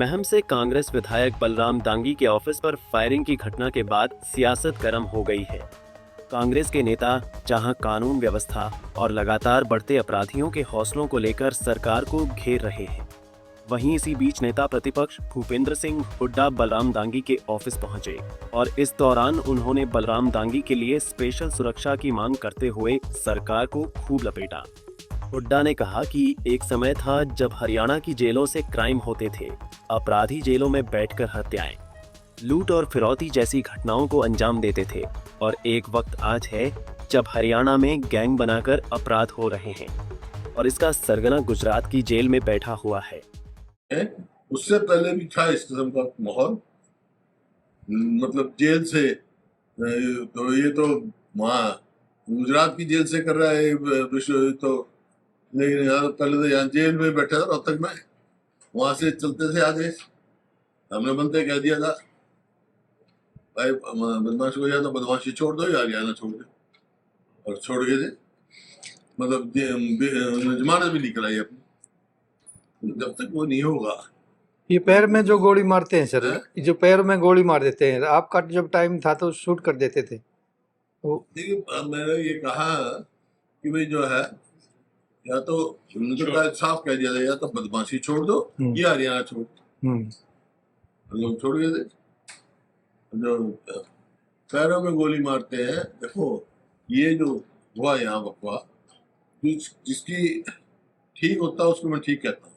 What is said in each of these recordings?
महम से कांग्रेस विधायक बलराम दांगी के ऑफिस पर फायरिंग की घटना के बाद सियासत गर्म हो गई है। कांग्रेस के नेता जहां कानून व्यवस्था और लगातार बढ़ते अपराधियों के हौसलों को लेकर सरकार को घेर रहे हैं, वहीं इसी बीच नेता प्रतिपक्ष भूपेंद्र सिंह हुड्डा बलराम दांगी के ऑफिस पहुंचे और इस दौरान उन्होंने बलराम दांगी के लिए स्पेशल सुरक्षा की मांग करते हुए सरकार को खूब लपेटा। हुड्डा ने कहा कि एक समय था जब हरियाणा की जेलों से क्राइम होते थे, अपराधी जेलों में बैठकर हत्याएं, लूट और फिरौती जैसी घटनाओं को अंजाम देते थे और एक वक्त आज है जब हरियाणा में गैंग बनाकर अपराध हो रहे हैं और इसका सरगना गुजरात की जेल में बैठा हुआ है। उससे पहले भी था इस किस्म का माहौल, मतलब जेल से तो ये तो वहाँ गुजरात की जेल से कर रहा है विश्व, तो लेकिन यहाँ पहले तो यहाँ जेल में बैठा था रोहतक में, वहां से चलते थे आगे, हमने बनते कह दिया था भाई बदमाश हो गया तो बदमाशी छोड़ दो या हरियाणा छोड़ दे, और छोड़ गए थे। मतलब जमानत भी नहीं कराई अपनी, जब तक वो नहीं होगा। ये पैर में जो गोली मारते हैं सर, है? जो पैर में गोली मार देते हैं, आपका जब टाइम था तो शूट कर देते थे। देखिए मैंने ये कहा कि भाई जो है या तो साफ कह दिया था या तो बदमाशी छोड़ दो या हरियाणा छोड़ दो। लोग छोड़ गए थे। जो पैरों में गोली मारते हैं, देखो ये जो हुआ यहाँ वकवा, जिसकी ठीक होता है उसको मैं ठीक कहता हूँ।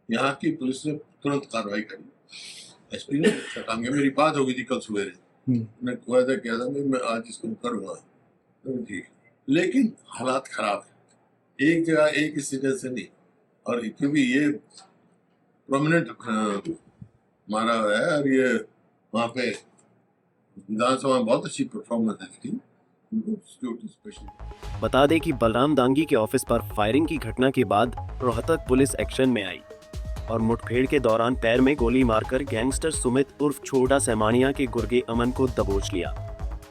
यहाँ की पुलिस ने तुरंत कार्रवाई करी। एसपी ने अच्छा काम किया। मेरी बात हो गई थी कल सवेरे, मैं वायदा किया था मैं आज इसको करूँगा, तो ठीक। लेकिन हालात खराब है, एक जगह एक इस जगह से नहीं, और क्योंकि ये प्रोमिनेंट मारा हुआ है और ये वहाँ पे विधानसभा में बहुत अच्छी परफॉर्मेंस थी। बता दें कि बलराम दांगी के ऑफिस पर फायरिंग की घटना के बाद रोहतक पुलिस एक्शन में आई और मुठभेड़ के दौरान पैर में गोली मारकर गैंगस्टर सुमित उर्फ छोटा सेमानिया के गुर्गे अमन को दबोच लिया।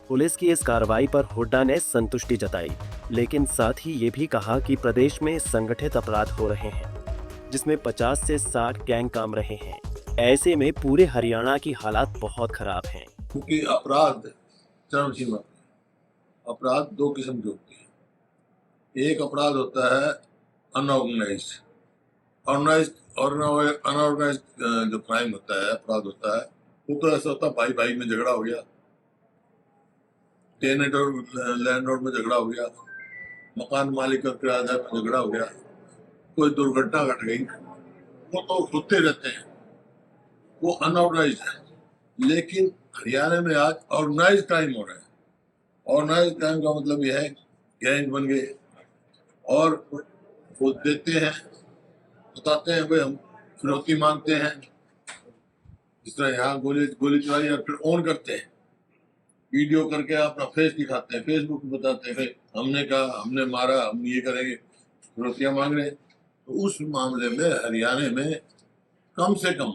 पुलिस की इस कार्रवाई पर हुड्डा ने संतुष्टि जताई, लेकिन साथ ही ये भी कहा कि प्रदेश में संगठित अपराध हो रहे हैं जिसमें 50 से 60 गैंग काम रहे हैं। ऐसे में पूरे हरियाणा की हालात बहुत खराब हैं। क्योंकि अपराध चरम सीमा, अपराध दो किस्म के होते हैं। एक अपराध होता है अनऑर्गेनाइज्ड, अनऑर्गेनाइज्ड जो क्राइम होता है, अपराध होता है, वो तो ऐसा होता है भाई भाई में झगड़ा हो गया, टेनेंट और लैंडलॉर्ड में झगड़ा हो गया, मकान मालिक और किराएदार में झगड़ा हो गया, कोई दुर्घटना घट गई, वो तो होते रहते हैं, वो अनऑर्गेनाइज्ड है। लेकिन हरियाणा में आज ऑर्गेनाइज्ड क्राइम हो रहा है। ऑर्गेनाइज्ड क्राइम का मतलब यह है गैंग बन गए और वो देते हैं, बताते हैं भाई हम फिरौती मांगते हैं, जिस तरह यहाँ गोली चलाई और फिर ऑन करते हैं, वीडियो करके अपना फेस दिखाते हैं, फेसबुक पे बताते हैं हमने कहा, हमने मारा, हम ये करेंगे, फिरौतियाँ मांग रहे हैं। तो उस मामले में हरियाणा में कम से कम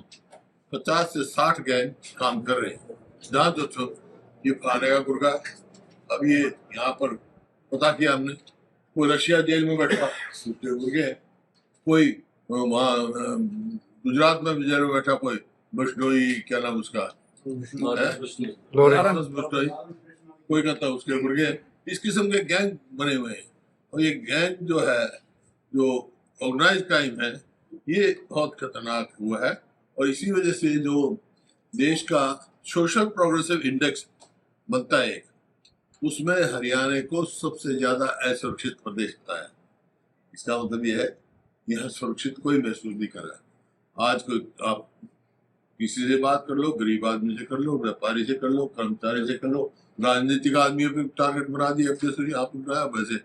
50 से 60 गैंग काम कर रहे हैं। जहाँ जो ये फलाने का गुर्गा, अब ये यहाँ पर पता किया हमने, कोई रशिया जेल में बैठा गुर्गे, कोई वहाँ गुजरात में जेल में बैठा, कोई बशडोई, क्या नाम उसका, कोई कहता है उसके गुर्गे। इस किस्म के गैंग बने हुए हैं और ये गैंग जो है, जो ऑर्गेनाइज्ड क्राइम है, ये बहुत खतरनाक हुआ है। और इसी वजह से जो देश का सोशल प्रोग्रेसिव इंडेक्स बनता है एक, उसमें हरियाणा को सबसे ज्यादा असुरक्षित प्रदेश होता है। इसका मतलब यह है कि यहाँ सुरक्षित कोई महसूस नहीं कर रहा। आज कोई आप किसी से बात कर लो, गरीब आदमी से कर लो, व्यापारी से कर लो, कर्मचारी से कर लो, राजनीतिक आदमियों को टारगेट बना दिया, जैसे आपने बनाया वैसे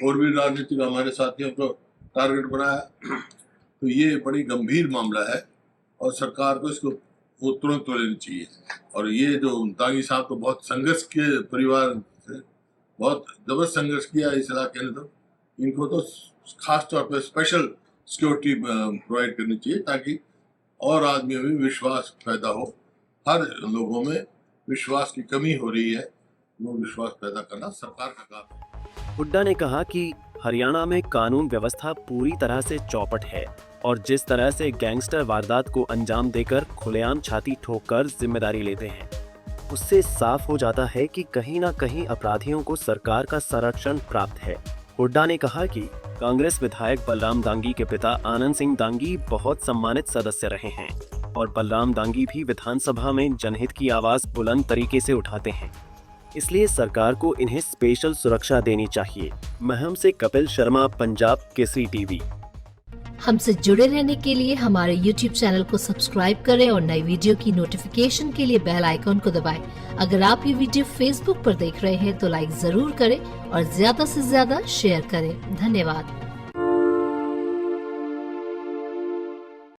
और भी राजनीतिक हमारे साथियों को टारगेट बनाया। तो ये बड़ी गंभीर मामला है और सरकार को इसको वो तुरंत लेनी चाहिए। और ये जो दांगी साहब को बहुत संघर्ष के परिवार से बहुत जबरदस्त संघर्ष किया इस इलाके ने, तो इनको तो खास तौर पर स्पेशल सिक्योरिटी प्रोवाइड करनी चाहिए ताकि और आदमियों में विश्वास पैदा हो। हर लोगों में विश्वास की कमी हो रही है, वो विश्वास पैदा करना सरकार का काम है। हुड्डा ने कहा कि हरियाणा में कानून व्यवस्था पूरी तरह से चौपट है और जिस तरह से गैंगस्टर वारदात को अंजाम देकर खुलेआम छाती ठोककर जिम्मेदारी लेते हैं, उससे साफ हो जाता है कि कहीं ना कहीं अपराधियों को सरकार का संरक्षण प्राप्त है। हुड्डा ने कहा कि कांग्रेस विधायक बलराम दांगी के पिता आनंद सिंह दांगी बहुत सम्मानित सदस्य रहे हैं और बलराम दांगी भी विधानसभा में जनहित की आवाज बुलंद तरीके से उठाते हैं, इसलिए सरकार को इन्हें स्पेशल सुरक्षा देनी चाहिए। महम से कपिल शर्मा, पंजाब केसरी टीवी। हमसे जुड़े रहने के लिए हमारे YouTube चैनल को सब्सक्राइब करें और नई वीडियो की नोटिफिकेशन के लिए बेल आइकॉन को दबाएं। अगर आप ये वीडियो Facebook पर देख रहे हैं तो लाइक जरूर करें और ज्यादा से ज्यादा शेयर करें। धन्यवाद।